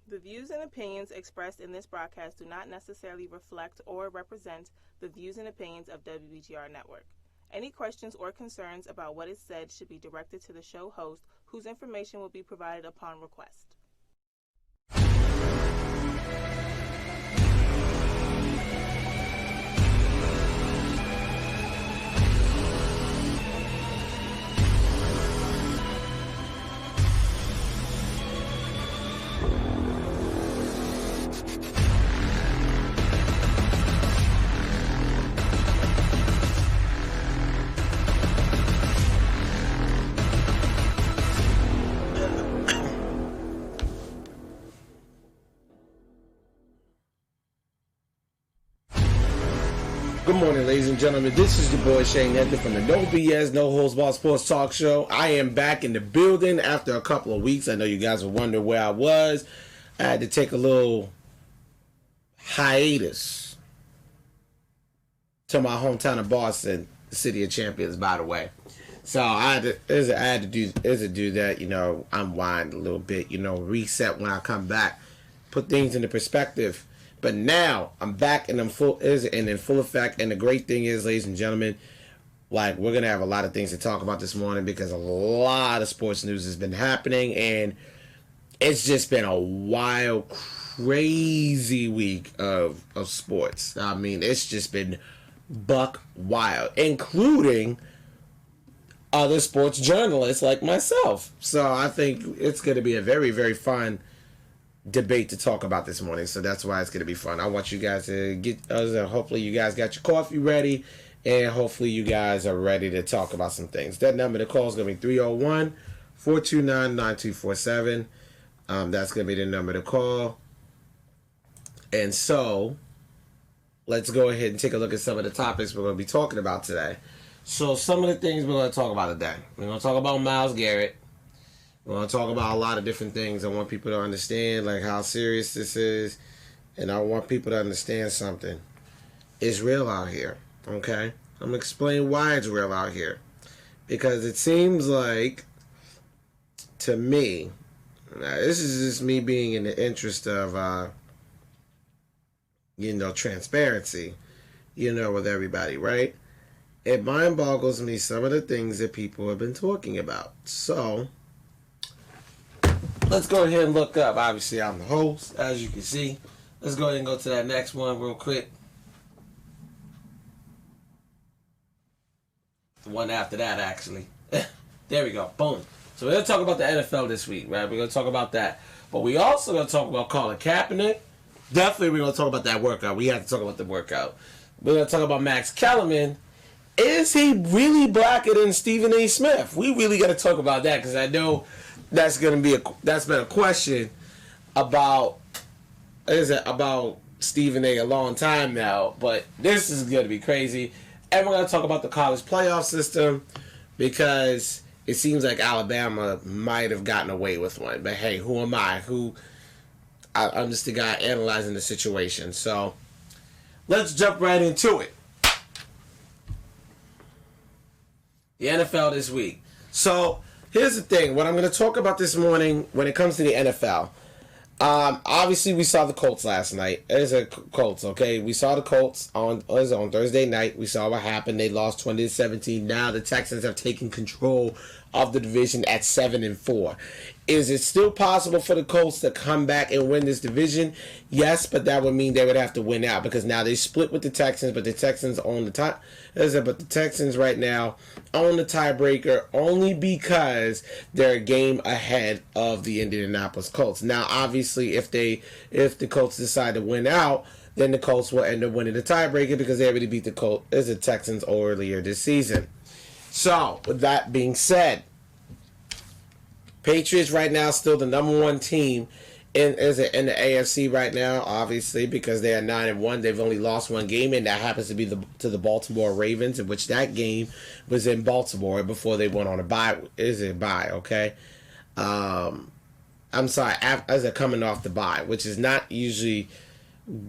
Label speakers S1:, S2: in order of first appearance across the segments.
S1: The views and opinions expressed in this broadcast do not necessarily reflect or represent the views and opinions of WBGR Network. Any questions or concerns about what is said should be directed to the show host, whose information will be provided upon request.
S2: Good morning, ladies and gentlemen. This is your boy Shane Edgar from the No BS, No Holds Barred Sports Talk Show. I am back in the building after a couple of weeks. I know you guys were wondering where I was. I had to take a little hiatus to my hometown of Boston, the city of champions, by the way. So I had to do that, unwind a little bit, reset when I come back, put things into perspective. But now I'm back and in full effect. And the great thing is, ladies and gentlemen, we're gonna have a lot of things to talk about this morning because a lot of sports news has been happening, and it's just been a wild, crazy week of sports. I mean, it's just been buck wild, including other sports journalists like myself. So I think it's gonna be a very, very fun debate to talk about this morning, so that's why it's going to be fun. I want you guys to get hopefully you guys got your coffee ready, and hopefully you guys are ready to talk about some things. That number to call is going to be 301-429-9247. That's going to be the number to call. And so let's go ahead and take a look at some of the topics we're going to be talking about today. So some of the things we're going to talk about today, we're going to talk about Myles Garrett. We're going to talk about a lot of different things. I want people to understand how serious this is, and I want people to understand something. It's real out here, okay? I'm going to explain why it's real out here. Because it seems like, to me, this is just me being in the interest of, transparency, with everybody, right? It mind boggles me some of the things that people have been talking about. So let's go ahead and look up. Obviously, I'm the host, as you can see. Let's go ahead and go to that next one real quick. The one after that, actually. There we go. Boom. So we're going to talk about the NFL this week, right? We're going to talk about that. But we also going to talk about Colin Kaepernick. Definitely we're going to talk about that workout. We have to talk about the workout. We're going to talk about Max Kellerman. Is he really blacker than Stephen A. Smith? We really got to talk about that, because I know that's been a question about Stephen A. a long time now, but this is going to be crazy. And we're going to talk about the college playoff system, because it seems like Alabama might have gotten away with one. But hey, who am I? I'm just the guy analyzing the situation. So let's jump right into it. The NFL this week. So here's the thing. What I'm going to talk about this morning when it comes to the NFL. Obviously, we saw the Colts last night. There's a Colts, okay? We saw the Colts on Thursday night. We saw what happened. They lost 20-17. Now the Texans have taken control of the division at 7-4. Is it still possible for the Colts to come back and win this division? Yes, but that would mean they would have to win out, because now they split with the Texans, but the Texans own the tie. But the Texans right now own the tiebreaker only because they're a game ahead of the Indianapolis Colts. Now, obviously, if the Colts decide to win out, then the Colts will end up winning the tiebreaker, because they already beat the Texans earlier this season. So, with that being said, Patriots right now still the number one team in the AFC right now, obviously, because they are 9-1. They've only lost one game, and that happens to be to the Baltimore Ravens, in which that game was in Baltimore before they went on a bye. Okay? I'm sorry, as they're coming off the bye, which is not usually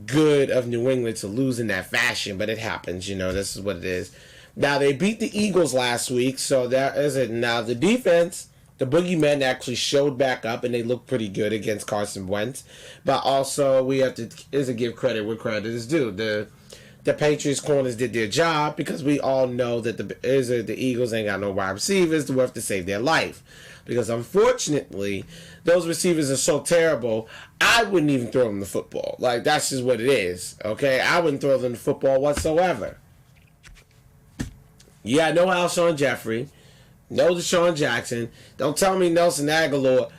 S2: good of New England to lose in that fashion, but it happens. This is what it is. Now, they beat the Eagles last week, so that is it. Now, the defense The Boogeymen actually showed back up, and they looked pretty good against Carson Wentz. But also, we have to give credit where credit is due. The Patriots corners did their job, because we all know that the Eagles ain't got no wide receivers to have to save their life. Because unfortunately, those receivers are so terrible, I wouldn't even throw them the football. Like, that's just what it is. Okay? I wouldn't throw them the football whatsoever. Yeah, no Alshon Jeffrey. No Deshaun Jackson. Don't tell me Nelson Aguilar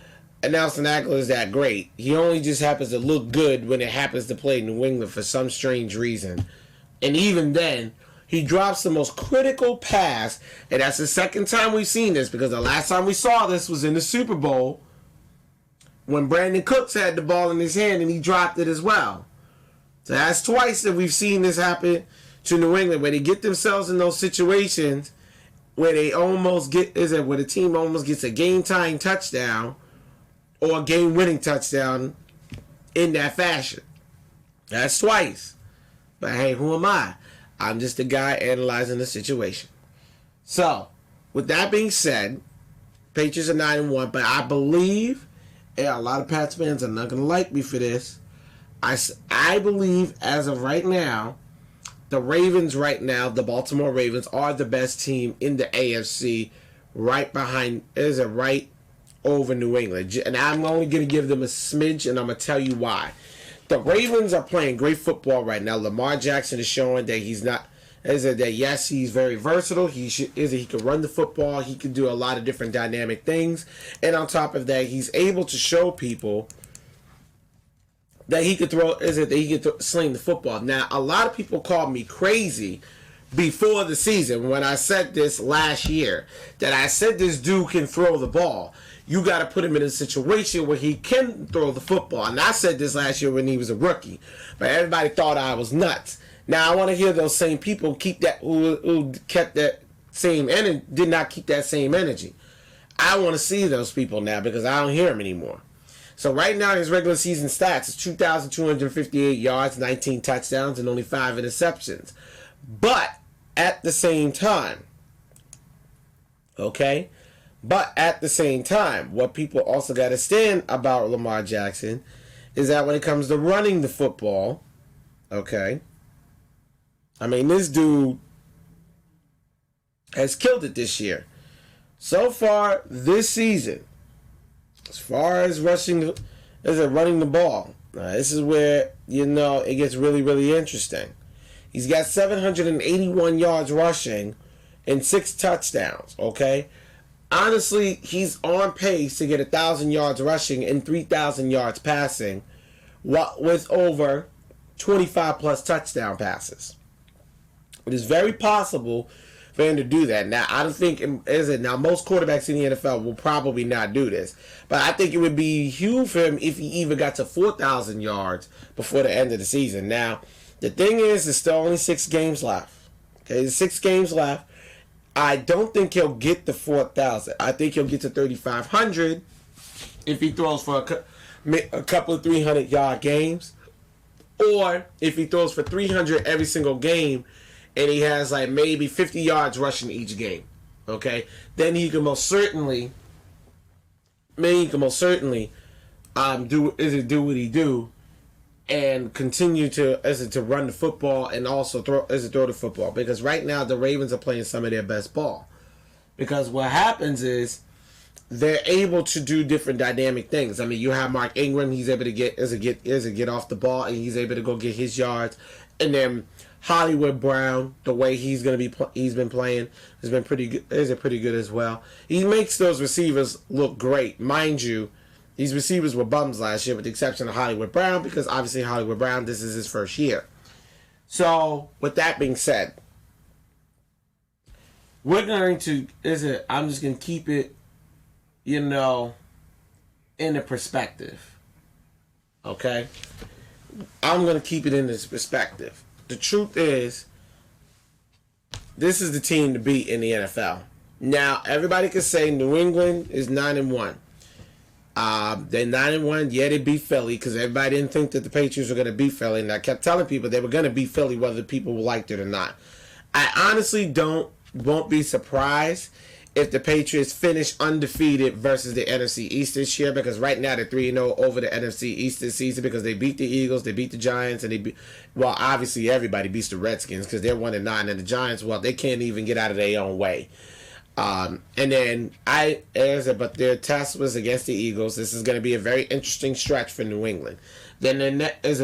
S2: is that great. He only just happens to look good when it happens to play New England for some strange reason. And even then, he drops the most critical pass. And that's the second time we've seen this, because the last time we saw this was in the Super Bowl when Brandon Cooks had the ball in his hand and he dropped it as well. So that's twice that we've seen this happen to New England, where they get themselves in those situations where they almost where the team almost gets a game-tying touchdown or a game-winning touchdown in that fashion. That's twice. But hey, who am I? I'm just a guy analyzing the situation. So, with that being said, Patriots are 9-1, but I believe, and a lot of Pats fans are not going to like me for this, I believe as of right now, the Ravens right now, the Baltimore Ravens, are the best team in the AFC, right over New England. And I'm only going to give them a smidge, and I'm going to tell you why. The Ravens are playing great football right now. Lamar Jackson is showing that yes, he's very versatile. He can run the football. He can do a lot of different dynamic things. And on top of that, he's able to show people that he could sling the football. Now, a lot of people called me crazy before the season when I said this last year, that I said this dude can throw the ball. You got to put him in a situation where he can throw the football. And I said this last year when he was a rookie, but everybody thought I was nuts. Now I want to hear those same people who kept that same energy, did not keep that same energy. I want to see those people now, because I don't hear them anymore. So right now his regular season stats is 2,258 yards, 19 touchdowns, and only 5 interceptions. But at the same time, what people also got to stand about Lamar Jackson is that when it comes to running the football, this dude has killed it this year. So far this season, as far as running the ball, this is where, it gets really, really interesting. He's got 781 yards rushing and 6 touchdowns, Honestly, he's on pace to get 1,000 yards rushing and 3,000 yards passing with over 25 plus touchdown passes. It is very possible for him to do that. Now, I don't think, most quarterbacks in the NFL will probably not do this, but I think it would be huge for him if he even got to 4,000 yards before the end of the season. Now, the thing is, there's still only 6 games left. There's 6 games left. I don't think he'll get the 4,000. I think he'll get to 3,500 if he throws for a couple of 300-yard games, or if he throws for 300 every single game and he has maybe 50 yards rushing each game. Then he can most certainly do what he do and continue to run the football and also throw the football. Because right now the Ravens are playing some of their best ball. Because what happens is they're able to do different dynamic things. You have Mark Ingram, he's able to get off the ball and he's able to go get his yards. And then Hollywood Brown, the way he's been playing has been pretty good. Is pretty good as well. He makes those receivers look great, mind you. These receivers were bums last year, with the exception of Hollywood Brown, because obviously Hollywood Brown, this is his first year. So, with that being said, I'm just going to keep it, in the perspective. I'm going to keep it in this perspective. The truth is, this is the team to beat in the NFL. Now, everybody can say New England is 9-1. They're 9-1. Yeah, they beat Philly, because everybody didn't think that the Patriots were going to beat Philly, and I kept telling people they were going to beat Philly whether people liked it or not. I honestly won't be surprised if the Patriots finish undefeated versus the NFC East this year, because right now they're 3-0 over the NFC East this season because they beat the Eagles, they beat the Giants, and well, obviously everybody beats the Redskins because they're 1-9, and the Giants, well, they can't even get out of their own way. And then but their test was against the Eagles. This is going to be a very interesting stretch for New England. Then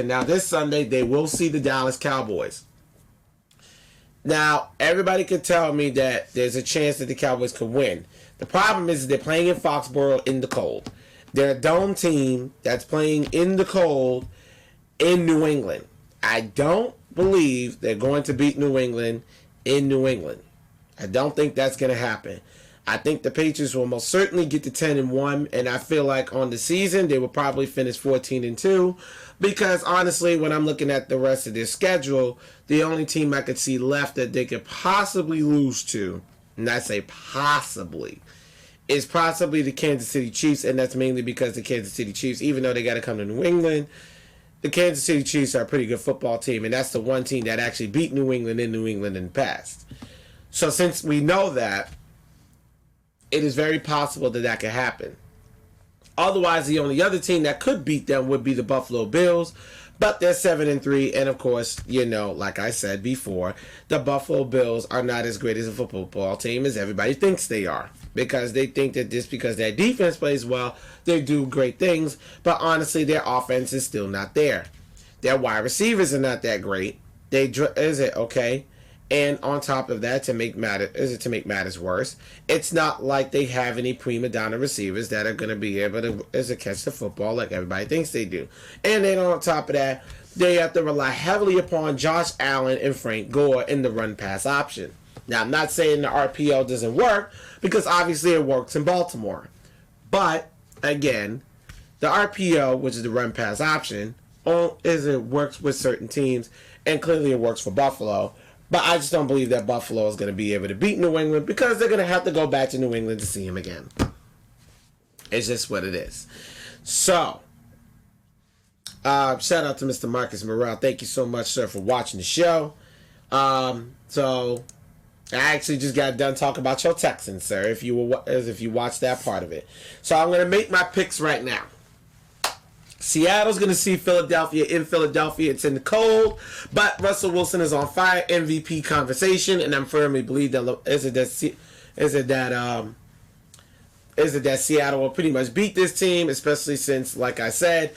S2: now this Sunday they will see the Dallas Cowboys. Now, everybody could tell me that there's a chance that the Cowboys could win. The problem is they're playing in Foxborough in the cold. They're a dome team that's playing in the cold in New England. I don't believe they're going to beat New England in New England. I don't think that's going to happen. I think the Patriots will most certainly get to 10-1, and I feel like on the season they will probably finish 14-2, because honestly, when I'm looking at the rest of their schedule, the only team I could see left that they could possibly lose to, and I say possibly, is possibly the Kansas City Chiefs, and that's mainly because the Kansas City Chiefs, even though they got to come to New England, the Kansas City Chiefs are a pretty good football team, and that's the one team that actually beat New England in the past. So since we know that, it is very possible that that could happen. Otherwise, the only other team that could beat them would be the Buffalo Bills, but they're 7-3, and of course, like I said before, the Buffalo Bills are not as great as a football team as everybody thinks they are, because they think that just because their defense plays well, they do great things, but honestly, their offense is still not there. Their wide receivers are not that great. And on top of that, to make matters worse, it's not like they have any prima donna receivers that are going to be able to catch the football like everybody thinks they do. And then on top of that, they have to rely heavily upon Josh Allen and Frank Gore in the run-pass option. Now, I'm not saying the RPO doesn't work, because obviously it works in Baltimore. But, again, the RPO, which is the run-pass option, it works with certain teams, and clearly it works for Buffalo. But I just don't believe that Buffalo is going to be able to beat New England, because they're going to have to go back to New England to see him again. It's just what it is. So, shout out to Mr. Marcus Morrell. Thank you so much, sir, for watching the show. So, I actually just got done talking about your Texans, sir, if you watched that part of it. So, I'm going to make my picks right now. Seattle's going to see Philadelphia in Philadelphia. It's in the cold, but Russell Wilson is on fire. MVP conversation, and I'm firmly believe that Seattle will pretty much beat this team, especially since, like I said,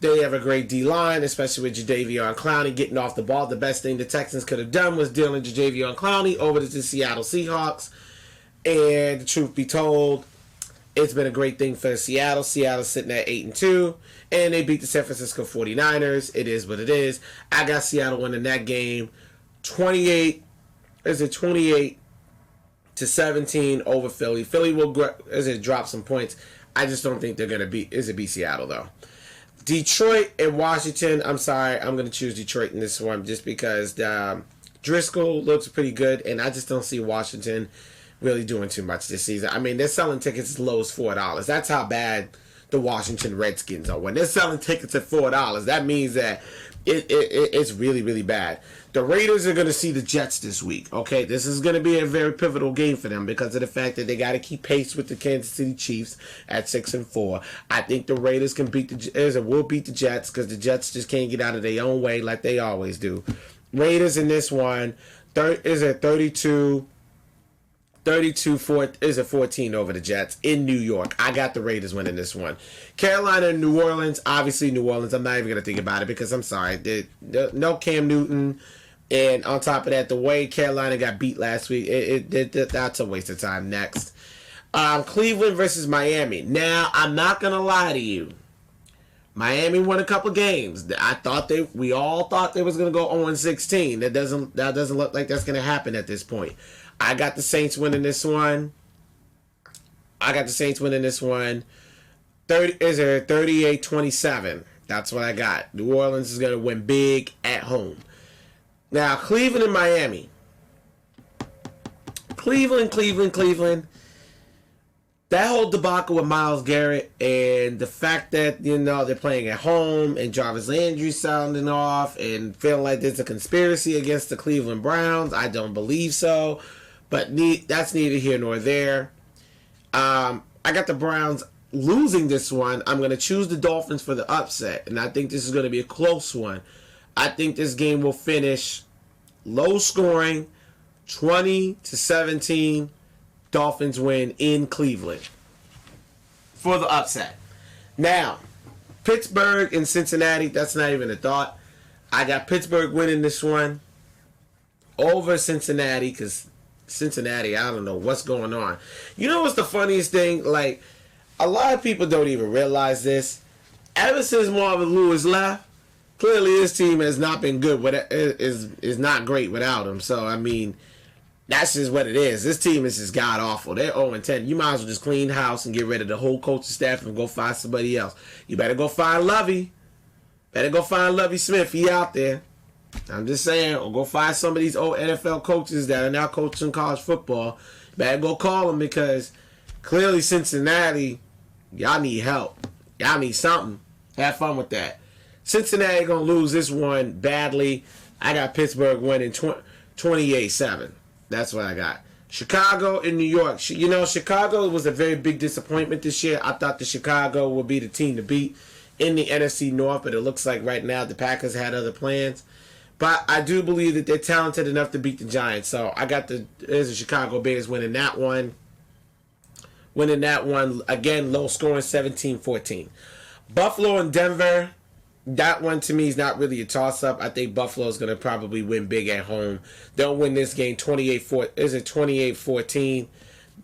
S2: they have a great D-line, especially with Jadeveon Clowney getting off the ball. The best thing the Texans could have done was dealing Jadeveon Clowney over to the Seattle Seahawks, and the truth be told, it's been a great thing for Seattle. Seattle's sitting at 8-2, and they beat the San Francisco 49ers. It is what it is. I got Seattle winning that game 28-17 over Philly. Philly will drop some points. I just don't think they're going to beat Seattle, though. Detroit and Washington, I'm sorry, I'm going to choose Detroit in this one just because Driscoll looks pretty good, and I just don't see Washington really doing too much this season. I mean, they're selling tickets as low as $4. That's how bad the Washington Redskins are. When they're selling tickets at $4, that means that it's really, really bad. The Raiders are going to see the Jets this week. Okay, this is going to be a very pivotal game for them because of the fact that they got to keep pace with the Kansas City Chiefs at 6-4. I think the Raiders will beat the Jets because the Jets just can't get out of their own way like they always do. Raiders in this one is at 14 over the Jets in New York. I got the Raiders winning this one. Carolina and New Orleans. Obviously, New Orleans. I'm not even going to think about it because I'm sorry. No Cam Newton. And on top of that, the way Carolina got beat last week, that's a waste of time. Next. Cleveland versus Miami. Now, I'm not going to lie to you. Miami won a couple games. We all thought they was going to go 0-16. That doesn't look like that's going to happen at this point. I got the Saints winning this one. 38-27. That's what I got. New Orleans is going to win big at home. Now, Cleveland and Miami. Cleveland. That whole debacle with Myles Garrett and the fact that, they're playing at home and Jarvis Landry sounding off and feeling like there's a conspiracy against the Cleveland Browns. I don't believe so. But that's neither here nor there. I got the Browns losing this one. I'm going to choose the Dolphins for the upset, and I think this is going to be a close one. I think this game will finish low scoring, 20-17. Dolphins win in Cleveland for the upset. Now, Pittsburgh and Cincinnati, that's not even a thought. I got Pittsburgh winning this one over Cincinnati because Cincinnati, I don't know what's going on. You know what's the funniest thing? Like, a lot of people don't even realize this. Ever since Marvin Lewis left, clearly his team has not been good. Is not great without him. So, I mean, that's just what it is. This team is just god-awful. They're 0-10. You might as well just clean house and get rid of the whole coaching staff and go find somebody else. You better go find Lovey. Better go find Lovey Smith. He out there. I'm just saying. Or go find some of these old NFL coaches that are now coaching college football. Better go call them because clearly Cincinnati, y'all need help. Y'all need something. Have fun with that. Cincinnati going to lose this one badly. I got Pittsburgh winning 28-7. That's what I got. Chicago and New York. You know, Chicago was a very big disappointment this year. I thought the Chicago would be the team to beat in the NFC North, but it looks like right now the Packers had other plans. But I do believe that they're talented enough to beat the Giants. So I got the Chicago Bears winning that one. Winning that one. Again, low scoring 17-14. Buffalo and Denver. That one to me is not really a toss-up. I think Buffalo's going to probably win big at home. They'll win this game 28-14.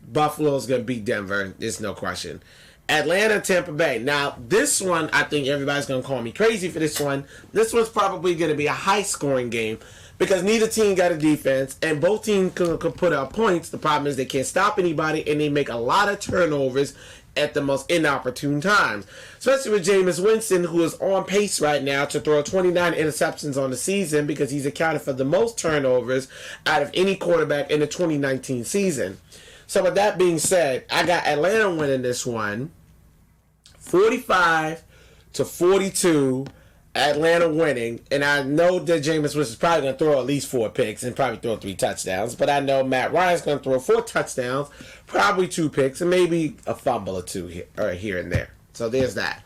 S2: Buffalo's going to beat Denver. There's no question. Atlanta, Tampa Bay. Now, this one, I think everybody's going to call me crazy for this one. This one's probably going to be a high-scoring game because neither team got a defense, and both teams could put up points. The problem is they can't stop anybody, and they make a lot of turnovers at the most inopportune times. Especially with Jameis Winston, who is on pace right now to throw 29 interceptions on the season because he's accounted for the most turnovers out of any quarterback in the 2019 season. So with that being said, I got Atlanta winning this one 45-42. Atlanta winning, and I know that Jameis Winston's probably going to throw at least 4 picks and probably throw 3 touchdowns, but I know Matt Ryan's going to throw 4 touchdowns, probably 2 picks, and maybe a fumble or 2 here and there. So there's that.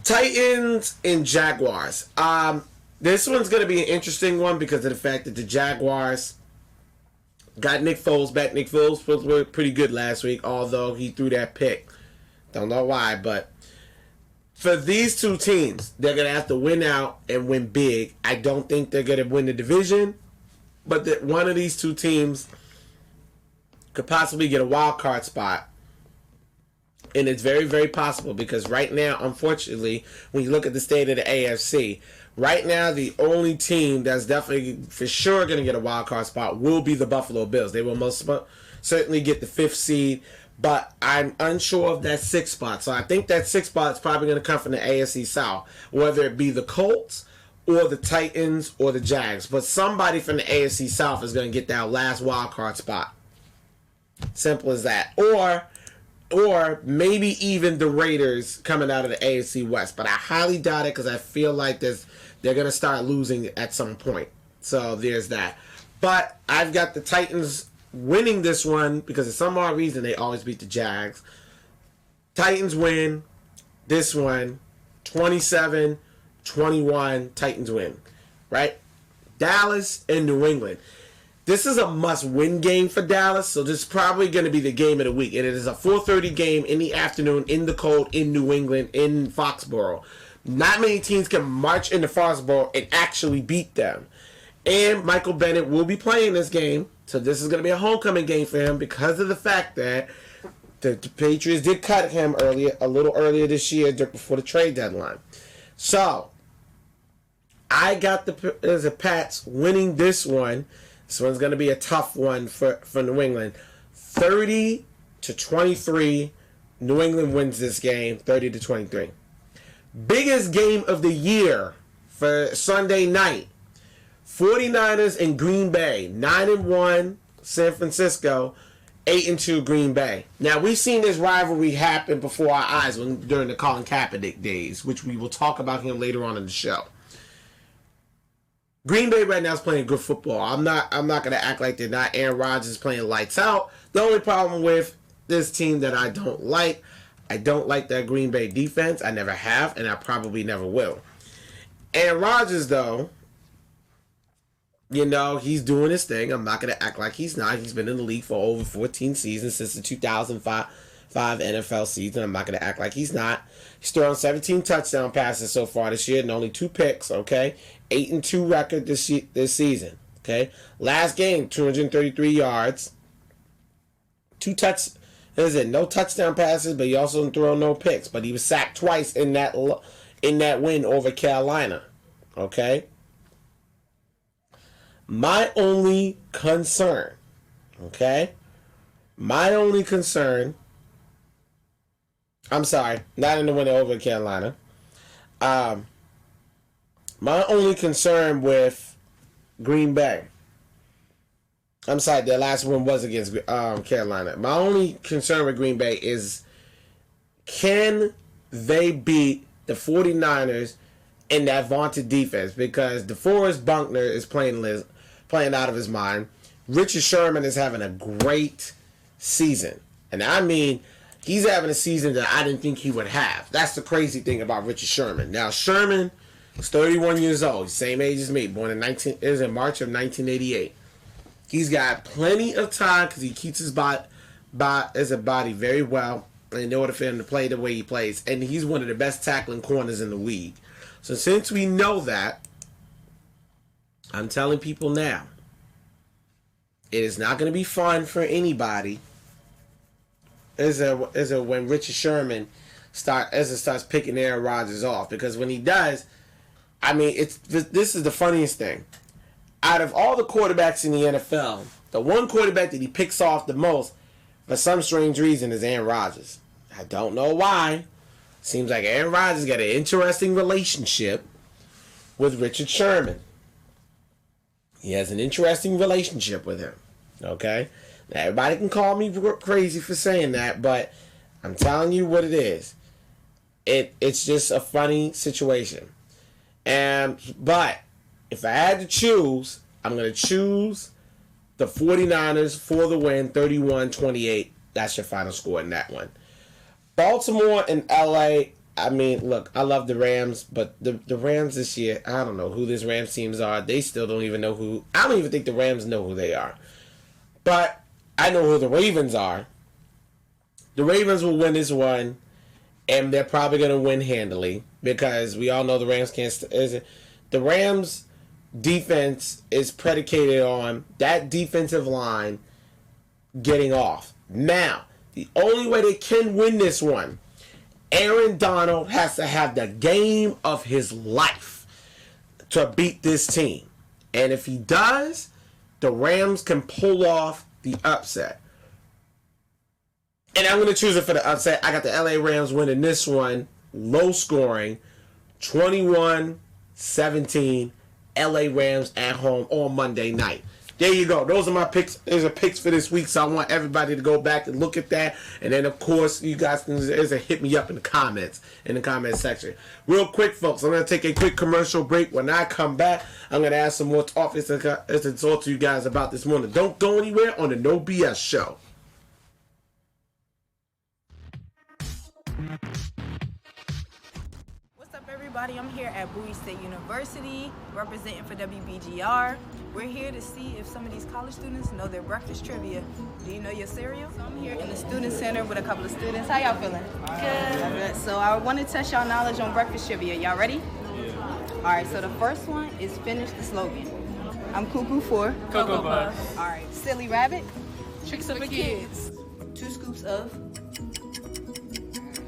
S2: Titans and Jaguars. This one's going to be an interesting one because of the fact that the Jaguars got Nick Foles back. Nick Foles was pretty good last week, although he threw that pick. Don't know why, but for these two teams, they're going to have to win out and win big. I don't think they're going to win the division, but that one of these two teams could possibly get a wild card spot. And it's very, very possible because right now, unfortunately, when you look at the state of the AFC, right now the only team that's definitely for sure going to get a wild card spot will be the Buffalo Bills. They will most certainly get the 5th seed. But I'm unsure of that 6th spot. So I think that 6th spot is probably going to come from the AFC South. Whether it be the Colts or the Titans or the Jags. But somebody from the AFC South is going to get that last wild card spot. Simple as that. Or maybe even the Raiders coming out of the AFC West. But I highly doubt it because I feel like they're going to start losing at some point. So there's that. But I've got the Titans winning this one because of some odd reason they always beat the Jags. Titans win this one 27-21. Titans win. Right? Dallas and New England. This is a must-win game for Dallas, so this is probably going to be the game of the week. And it is a 4:30 game in the afternoon in the cold in New England in Foxborough. Not many teams can march into Foxborough and actually beat them. And Michael Bennett will be playing this game. So this is going to be a homecoming game for him because of the fact that the Patriots did cut him a little earlier this year before the trade deadline. So I got the Pats winning this one. This one's going to be a tough one for New England. 30-23. New England wins this game 30-23. Biggest game of the year for Sunday night. 49ers and Green Bay, 9-1 San Francisco, 8-2 Green Bay. Now, we've seen this rivalry happen before our eyes during the Colin Kaepernick days, which we will talk about him later on in the show. Green Bay right now is playing good football. I'm not gonna act like they're not. Aaron Rodgers is playing lights out. The only problem with this team that I don't like that Green Bay defense. I never have, and I probably never will. Aaron Rodgers, though, he's doing his thing. I'm not gonna act like he's not. He's been in the league for over 14 seasons since the 2005 NFL season. I'm not gonna act like he's not. He's thrown 17 touchdown passes so far this year and only 2 picks. Okay. 8-2 record this season. Okay, last game 233 yards, no touchdown passes, but he also didn't throw no picks. But he was sacked twice in that win over Carolina. Okay, my only concern. I'm sorry, not in the win over Carolina. My only concern with Green Bay, I'm sorry, their last one was against Carolina. My only concern with Green Bay is, can they beat the 49ers in that vaunted defense? Because DeForest Buckner is playing out of his mind. Richard Sherman is having a great season. And I mean, he's having a season that I didn't think he would have. That's the crazy thing about Richard Sherman. Now, Sherman is 31 years old, same age as me, born in March of 1988. He's got plenty of time because he keeps his body very well in order for him to play the way he plays. And he's one of the best tackling corners in the league. So since we know that, I'm telling people now, it is not going to be fun for anybody when Richard Sherman starts picking Aaron Rodgers off. Because when he does, I mean, this is the funniest thing. Out of all the quarterbacks in the NFL, the one quarterback that he picks off the most, for some strange reason, is Aaron Rodgers. I don't know why. Seems like Aaron Rodgers got an interesting relationship with Richard Sherman. He has an interesting relationship with him. Okay? Now, everybody can call me crazy for saying that, but I'm telling you what it is. It's just a funny situation. But if I had to choose, I'm going to choose the 49ers for the win, 31-28. That's your final score in that one. Baltimore and LA, I mean, look, I love the Rams, but the Rams this year, I don't know who these Rams teams are. They still don't even know who. I don't even think the Rams know who they are. But I know who the Ravens are. The Ravens will win this one, and they're probably going to win handily because we all know the Rams can't. The Rams defense is predicated on that defensive line getting off. Now, the only way they can win this one, Aaron Donald has to have the game of his life to beat this team. And if he does, the Rams can pull off the upset. And I'm going to choose it for the upset. I got the LA Rams winning this one, low scoring, 21-17, LA Rams at home on Monday night. There you go. Those are my picks. Those are picks for this week, so I want everybody to go back and look at that. And then, of course, you guys can hit me up in the comment section. Real quick, folks, I'm going to take a quick commercial break. When I come back, I'm going to ask some more topics to talk to you guys about this morning. Don't go anywhere on the No BS Show.
S3: I'm here at Bowie State University representing for WBGR. We're here to see if some of these college students know their breakfast trivia. Do you know your cereal? So I'm here in the student center with a couple of students. How y'all feeling? Good. So I want to test y'all knowledge on breakfast trivia. Y'all ready? Yeah. All right, so the first one is finish the slogan. I'm cuckoo for
S4: Cocoa Puffs.
S3: All right, silly rabbit.
S4: Tricks of the kids.
S3: 2 scoops of.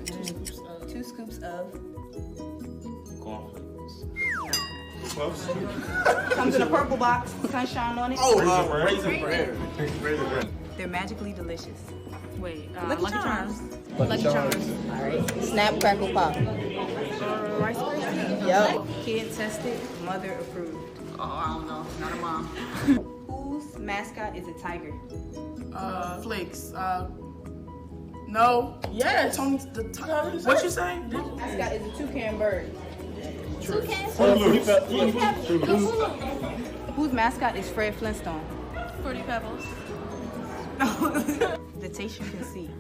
S3: 2 scoops of. Comes in a purple box, sunshine on it.
S4: Raisin bread.
S3: They're magically delicious.
S4: Wait,
S3: Lucky Charms.
S4: Lucky Charms.
S3: All right. Snap, crackle, pop.
S4: Rice Krispies.
S3: Yep. Kid tested, mother approved.
S4: Oh, I don't know. Not a mom.
S3: Whose mascot is a tiger?
S4: Flakes. No. Yeah, Tony. What you say?
S3: Mascot is a toucan bird. Whose mascot is Fred Flintstone?
S4: Fruity Pebbles.
S3: The taste you can see.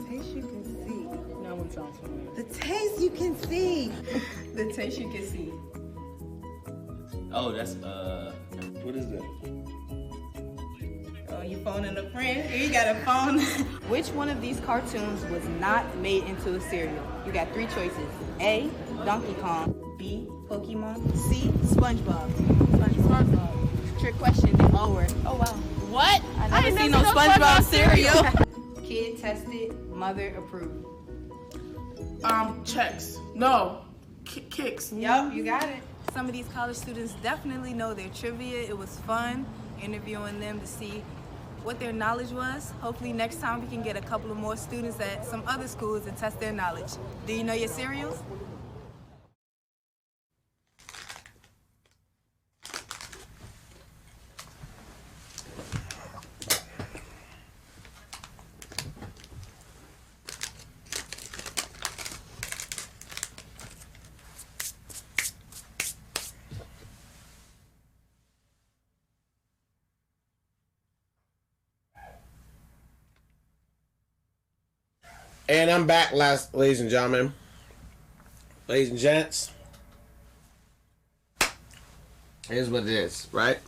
S5: Taste you can see.
S3: That one sounds familiar.
S5: The taste you can see.
S3: The taste you can see.
S6: Oh, that's what is that?
S3: Oh, you phoning a friend? You got a phone. Which one of these cartoons was not made into a cereal? You got three choices. A, Donkey Kong. B, Pokemon. C, SpongeBob. SpongeBob. Trick question. They all were. Oh, wow.
S4: What?
S3: I never seen no SpongeBob cereal. Kid tested, mother approved.
S4: Checks. No. Kicks.
S3: Yup, you got it. Some of these college students definitely know their trivia. It was fun interviewing them to see what their knowledge was. Hopefully next time we can get a couple of more students at some other schools and test their knowledge. Do you know your cereals?
S2: And I'm back, ladies and gentlemen. Ladies and gents. Here's what it is, right?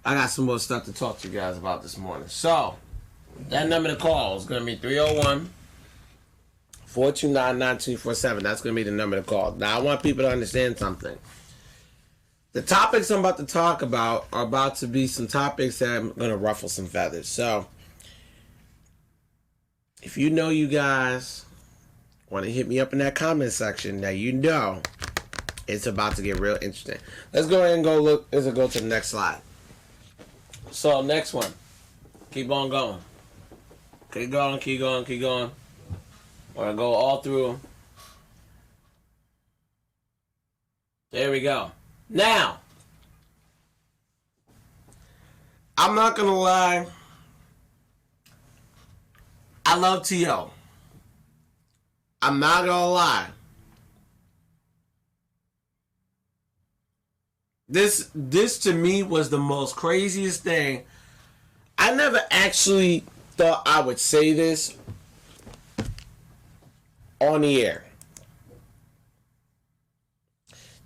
S2: I got some more stuff to talk to you guys about this morning. So, that number to call is going to be 301-429-9247. That's going to be the number to call. Now, I want people to understand something. The topics I'm about to talk about are about to be some topics that I'm going to ruffle some feathers. So, if you know you guys want to hit me up in that comment section, now you know it's about to get real interesting. Let's go ahead and go look. Let's go to the next slide. So next one. Keep on going. Keep going, keep going, keep going. We're going to go all through them. There we go. Now, I'm not going to lie. I love T.O. I'm not gonna lie. This to me was the most craziest thing. I never actually thought I would say this on the air.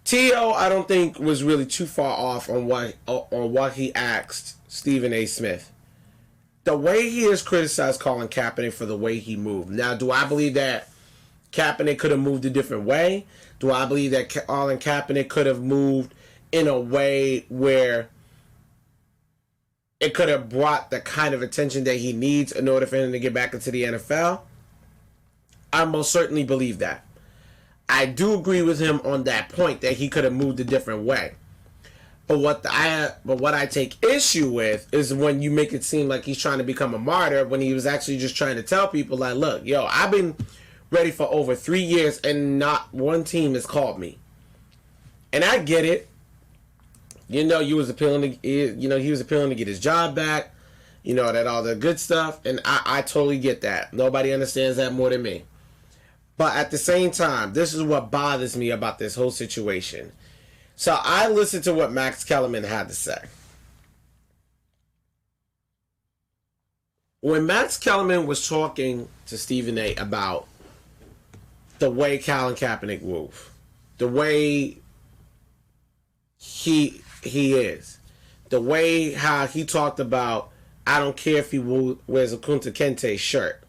S2: T.O. I don't think was really too far off on what he asked Stephen A. Smith. The way he has criticized Colin Kaepernick for the way he moved. Now, do I believe that Kaepernick could have moved a different way? Do I believe that Colin Kaepernick could have moved in a way where it could have brought the kind of attention that he needs in order for him to get back into the NFL? I most certainly believe that. I do agree with him on that point that he could have moved a different way. But what I take issue with is when you make it seem like he's trying to become a martyr when he was actually just trying to tell people like, look, yo, I've been ready for over 3 years and not one team has called me. And I get it. You know, he was appealing to get his job back, you know, that all the good stuff. And I totally get that. Nobody understands that more than me. But at the same time, this is what bothers me about this whole situation. So I listened to what Max Kellerman had to say. When Max Kellerman was talking to Stephen A. about the way Colin Kaepernick moved, the way he is, the way how he talked about, I don't care if he wears a Kunta Kinte shirt.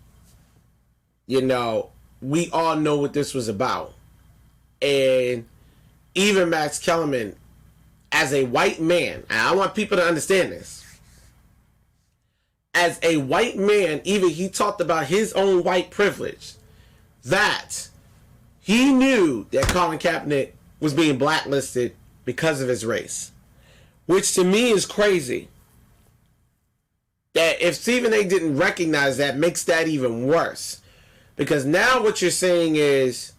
S2: You know, we all know what this was about. And even Max Kellerman, as a white man, and I want people to understand this, as a white man, even he talked about his own white privilege, that he knew that Colin Kaepernick was being blacklisted because of his race, which to me is crazy. That if Stephen A. didn't recognize that, makes that even worse. Because now what you're saying is,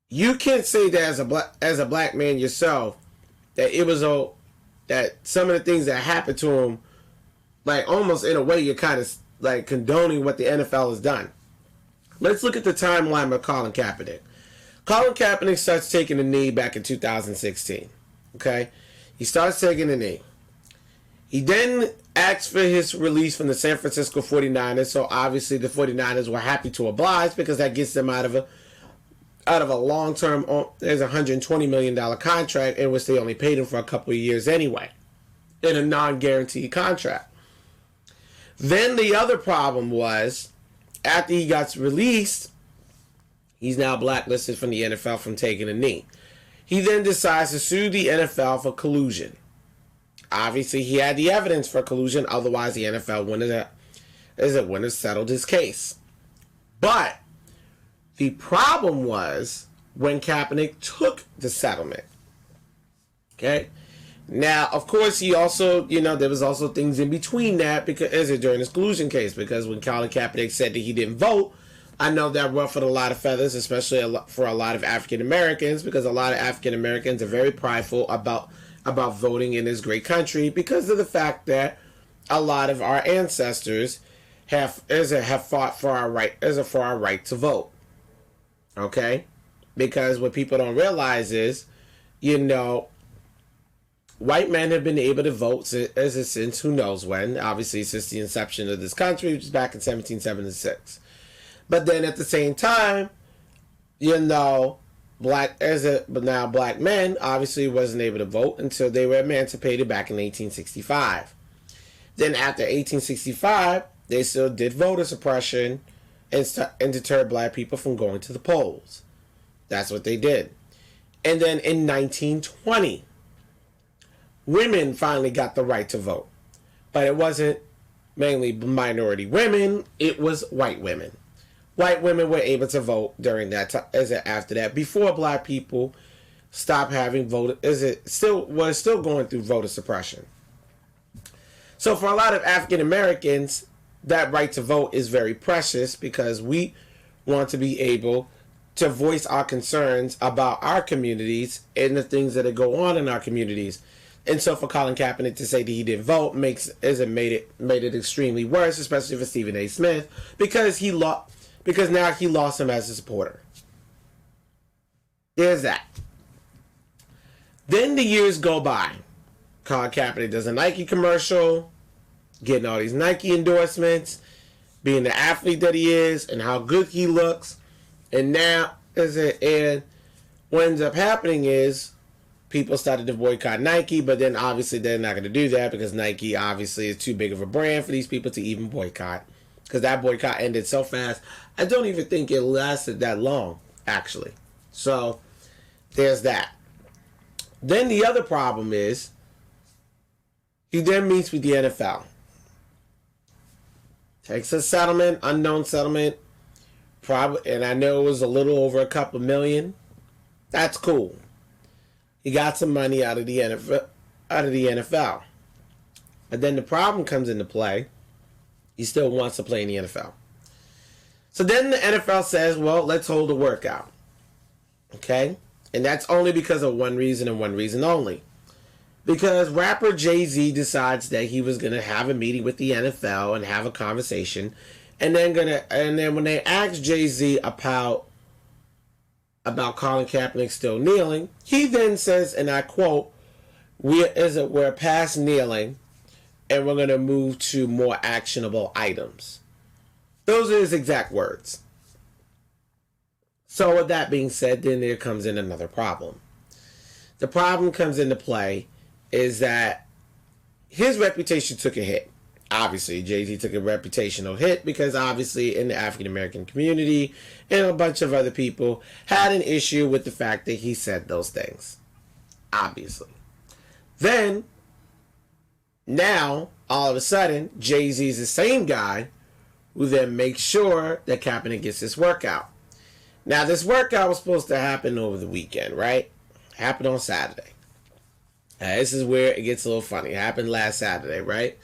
S2: you can't say that as a black man yourself that it was that some of the things that happened to him, like almost in a way you're kind of like condoning what the NFL has done. Let's look at the timeline of Colin Kaepernick. Colin Kaepernick starts taking a knee back in 2016. Okay? He starts taking a knee. He then asked for his release from the San Francisco 49ers, so obviously the 49ers were happy to oblige because that gets them out of a long-term, there's a $120 million contract in which they only paid him for a couple of years anyway, in a non-guaranteed contract. Then the other problem was, after he got released, he's now blacklisted from the NFL from taking a knee. He then decides to sue the NFL for collusion. Obviously, he had the evidence for collusion, otherwise the NFL wouldn't have settled his case. But the problem was when Kaepernick took the settlement. Okay? Now, of course, he also, there was also things in between that because during his collusion case, because when Colin Kaepernick said that he didn't vote, I know that ruffled a lot of feathers, especially for a lot of African Americans, because a lot of African Americans are very prideful about voting in this great country because of the fact that a lot of our ancestors have fought for our right to vote. Okay? Because what people don't realize is, white men have been able to vote since who knows when, obviously since the inception of this country, which is back in 1776. But then at the same time, black men obviously wasn't able to vote until they were emancipated back in 1865. Then after 1865, they still did voter suppression and deterred black people from going to the polls. That's what they did. And then in 1920, women finally got the right to vote. But it wasn't mainly minority women, it was white women. White women were able to vote during that time, after that, before black people stopped having voted, was still going through voter suppression. So for a lot of African Americans, that right to vote is very precious because we want to be able to voice our concerns about our communities and the things that go on in our communities. And so for Colin Kaepernick to say that he didn't vote made it extremely worse, especially for Stephen A. Smith, because now he lost him as a supporter. There's that. Then the years go by. Colin Kaepernick does a Nike commercial, getting all these Nike endorsements, being the athlete that he is, and how good he looks. And now, and what ends up happening is people started to boycott Nike, but then obviously they're not going to do that because Nike obviously is too big of a brand for these people to even boycott. Because that boycott ended so fast, I don't even think it lasted that long, actually. So, there's that. Then the other problem is, he then meets with the NFL. Takes a settlement, unknown settlement, and I know it was a little over a couple million. That's cool. He got some money out of the NFL. But then the problem comes into play. He still wants to play in the NFL. So then the NFL says, well, let's hold a workout. Okay? And that's only because of one reason and one reason only. Because rapper Jay-Z decides that he was going to have a meeting with the NFL and have a conversation. And then when they asked Jay-Z about Colin Kaepernick still kneeling, he then says, and I quote, we're past kneeling and we're going to move to more actionable items. Those are his exact words. So with that being said, then there comes in another problem. The problem comes into play is that his reputation took a hit. Obviously, Jay-Z took a reputational hit because obviously in the African American community and a bunch of other people had an issue with the fact that he said those things. Obviously. Then, now, all of a sudden, Jay-Z is the same guy who then makes sure that Kaepernick gets this workout. Now, this workout was supposed to happen over the weekend, right? Happened on Saturday. This is where it gets a little funny. It happened last Saturday, right?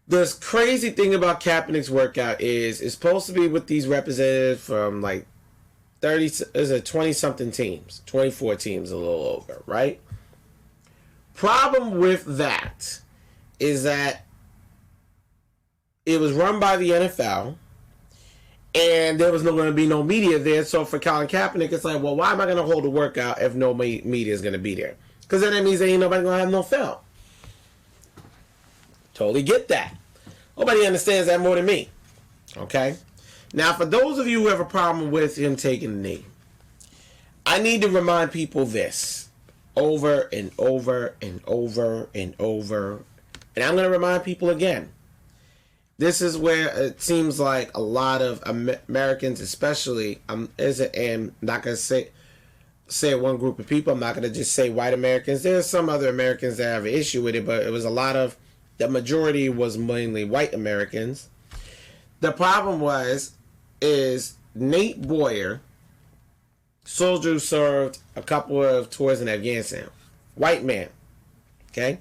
S2: The crazy thing about Kaepernick's workout is it's supposed to be with these representatives from like 20-something teams. 24 teams, a little over, right? Problem with that is that it was run by the NFL, and there was going to be no media there. So for Colin Kaepernick, it's like, well, why am I going to hold a workout if no media is going to be there? Because then that means there ain't nobody going to have no film. Totally get that. Nobody understands that more than me. Okay? Now, for those of you who have a problem with him taking a knee, I need to remind people this over and over and over and over. And I'm going to remind people again. This is where it seems like a lot of Americans, especially, and I'm not going to say one group of people. I'm not going to just say white Americans. There's some other Americans that have an issue with it, but it was a lot of, the majority was mainly white Americans. The problem is Nate Boyer, soldier who served a couple of tours in Afghanistan, white man, okay,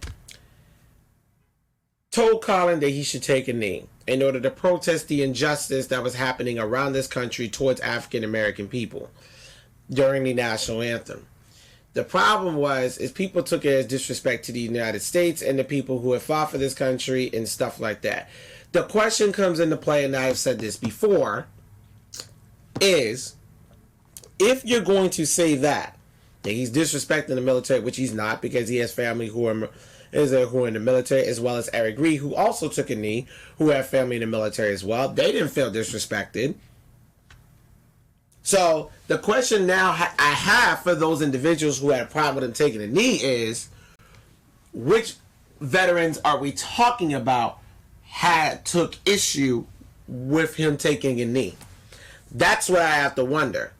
S2: told Colin that he should take a knee in order to protest the injustice that was happening around this country towards African American people during the national anthem. The problem is people took it as disrespect to the United States and the people who have fought for this country and stuff like that. The question comes into play, and I've said this before, is if you're going to say that he's disrespecting the military, which he's not, because he has family who are in the military, as well as Eric Reed, who also took a knee, who have family in the military as well. They didn't feel disrespected. So the question now I have for those individuals who had a problem with him taking a knee is, which veterans are we talking about took issue with him taking a knee? That's what I have to wonder.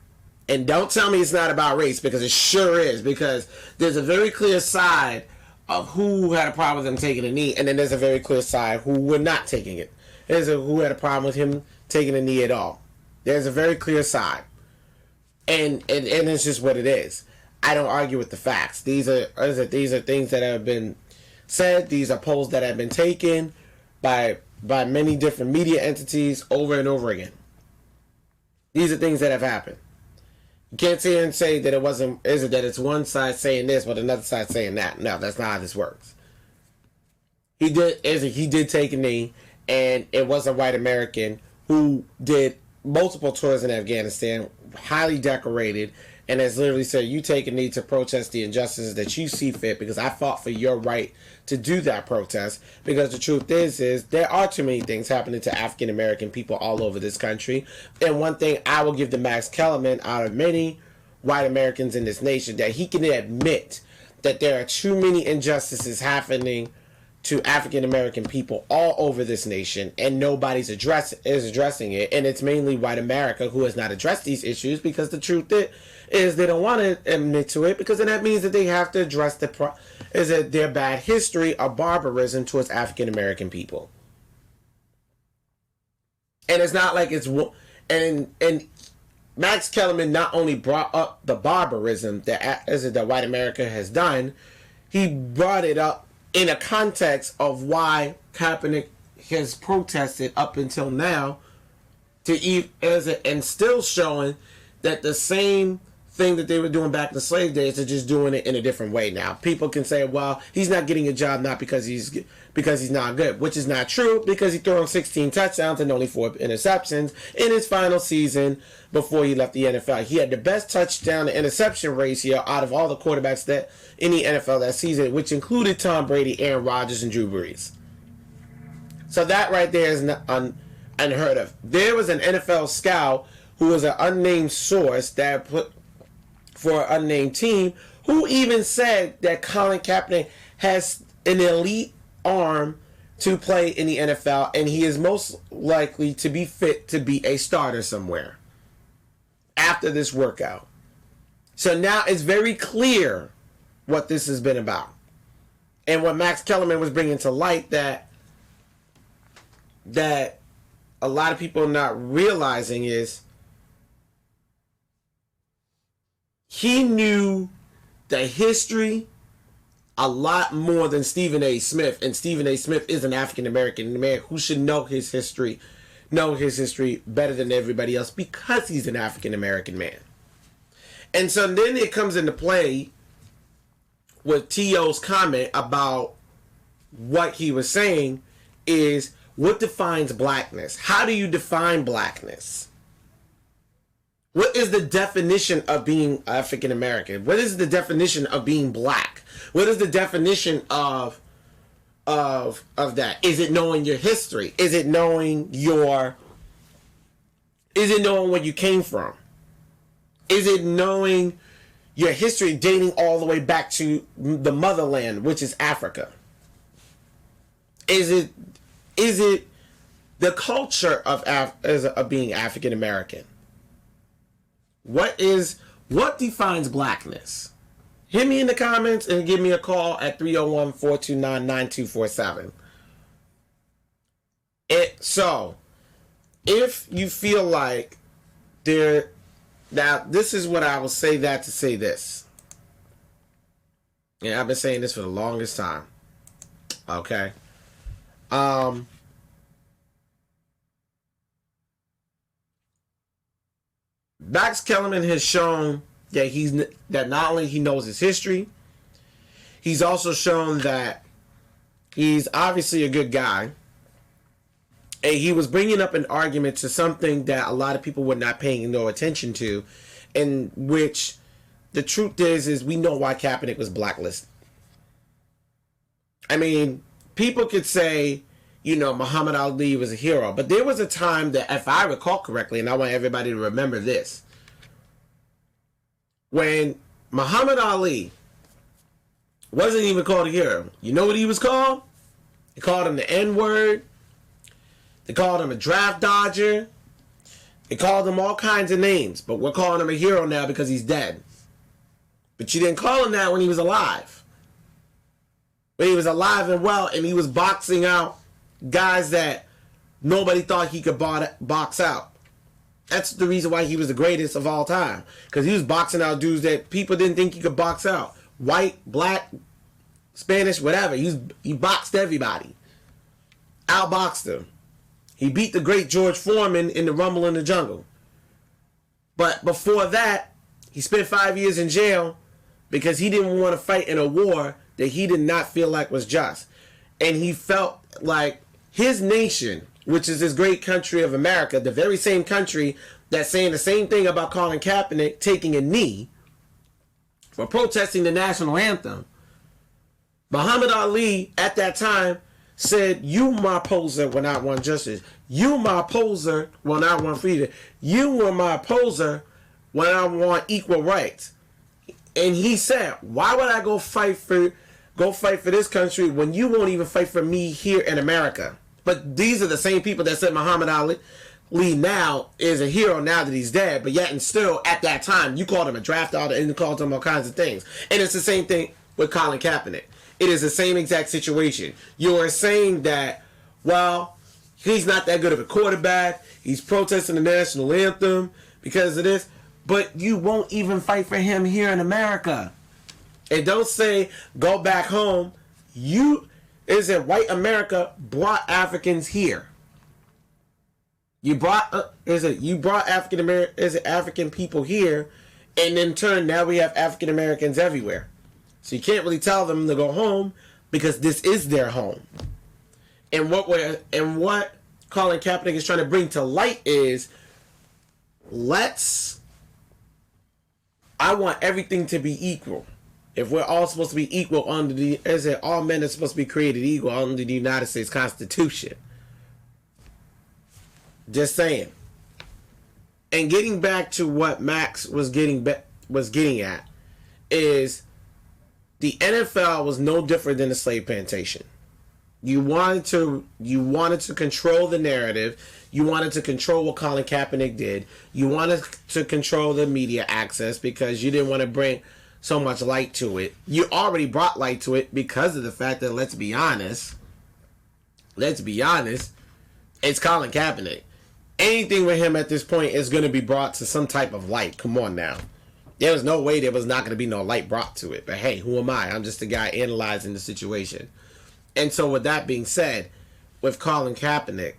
S2: And don't tell me it's not about race, because it sure is, because there's a very clear side of who had a problem with him taking a knee, and then there's a very clear side who were not taking it. There's who had a problem with him taking a knee at all. There's a very clear side. And it's just what it is. I don't argue with the facts. These are things that have been said. These are polls that have been taken by many different media entities over and over again. These are things that have happened. You can't sit here and say that that it's one side saying this but another side saying that. No, that's not how this works. He did take a knee, and it was a white American who did multiple tours in Afghanistan, highly decorated, and has literally said, you take a knee to protest the injustices that you see fit, because I fought for your right to do that protest. Because the truth is there are too many things happening to African American people all over this country. And one thing I will give to Max Kellerman, out of many white Americans in this nation, that he can admit that there are too many injustices happening to African American people all over this nation, and nobody's addressing it. And it's mainly white America who has not addressed these issues, because the truth is they don't want to admit to it, because then that means that they have to address their bad history of barbarism towards African American people. And it's not like it's and Max Kellerman not only brought up the barbarism that white America has done, he brought it up in a context of why Kaepernick has protested up until now, and still showing that the same thing that they were doing back in the slave days, they're just doing it in a different way now. People can say, well, he's not getting a job not because he's not good, which is not true, because he threw 16 touchdowns and only 4 interceptions in his final season before he left the NFL. He had the best touchdown to interception ratio out of all the quarterbacks that in the NFL that season, which included Tom Brady, Aaron Rodgers, and Drew Brees. So that right there is unheard of. There was an NFL scout who was an unnamed source that put for an unnamed team, who even said that Colin Kaepernick has an elite arm to play in the NFL, and he is most likely to be fit to be a starter somewhere after this workout. So now it's very clear what this has been about. And what Max Kellerman was bringing to light that a lot of people are not realizing is he knew the history a lot more than Stephen A. Smith. And Stephen A. Smith is an African-American man who should know his history better than everybody else, because he's an African-American man. And so then it comes into play with T.O.'s comment about what he was saying is, what defines blackness? How do you define blackness? What is the definition of being African American? What is the definition of being black? What is the definition of that? Is it knowing your history? Is it knowing where you came from? Is it knowing your history dating all the way back to the motherland, which is Africa? Is it the culture of being African American? What defines blackness? Hit me in the comments and give me a call at 301-429-9247. So, if you feel like now this is what I will say that to say this. Yeah, I've been saying this for the longest time. Okay. Max Kellerman has shown that not only he knows his history, he's also shown that he's obviously a good guy. And he was bringing up an argument to something that a lot of people were not paying no attention to, in which the truth is we know why Kaepernick was blacklisted. I mean, people could say, Muhammad Ali was a hero, but there was a time that, if I recall correctly, and I want everybody to remember this, when Muhammad Ali wasn't even called a hero. You know what he was called? They called him the N-word. They called him a draft dodger. They called him all kinds of names, but we're calling him a hero now because he's dead. But you didn't call him that when he was alive. When he was alive and well, and he was boxing out guys that nobody thought he could box out. That's the reason why he was the greatest of all time. Because he was boxing out dudes that people didn't think he could box out. White, black, Spanish, whatever. He boxed everybody. Outboxed them. He beat the great George Foreman in the Rumble in the Jungle. But before that, he spent 5 years in jail because he didn't want to fight in a war that he did not feel like was just. And he felt like his nation, which is this great country of America, the very same country that's saying the same thing about Colin Kaepernick taking a knee for protesting the national anthem. Muhammad Ali, at that time, said, "You my opposer when I want justice. You my opposer when I want freedom. You were my opposer when I want equal rights." And he said, "Why would I go fight for this country when you won't even fight for me here in America?" But these are the same people that said Muhammad Ali now is a hero now that he's dead. But yet and still, at that time, you called him a draft dodger and you called him all kinds of things. And it's the same thing with Colin Kaepernick. It is the same exact situation. You are saying that, well, he's not that good of a quarterback. He's protesting the national anthem because of this. But you won't even fight for him here in America. And don't say, go back home. White America brought Africans here. You brought African people here, and in turn now we have African Americans everywhere. So you can't really tell them to go home because this is their home. And what Colin Kaepernick is trying to bring to light is, I want everything to be equal. If we're all supposed to be equal all men are supposed to be created equal under the United States Constitution. Just saying. And getting back to what Max was getting at is, the NFL was no different than a slave plantation. You wanted to control the narrative. You wanted to control what Colin Kaepernick did. You wanted to control the media access because you didn't want to bring so much light to it. You already brought light to it because of the fact that, let's be honest, it's Colin Kaepernick. Anything with him at this point is going to be brought to some type of light. Come on now. There was no way there was not going to be no light brought to it. But hey, who am I? I'm just a guy analyzing the situation. And so with that being said, with Colin Kaepernick,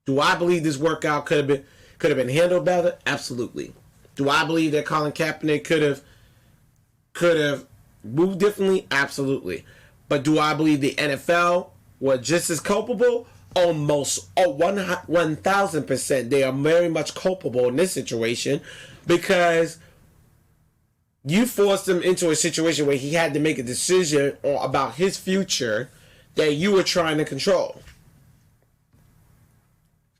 S2: do I believe this workout could have been handled better? Absolutely. Do I believe that Colin Kaepernick could have moved differently? Absolutely. But do I believe the NFL were just as culpable? almost 1,000%. They are very much culpable in this situation because you forced him into a situation where he had to make a decision about his future that you were trying to control.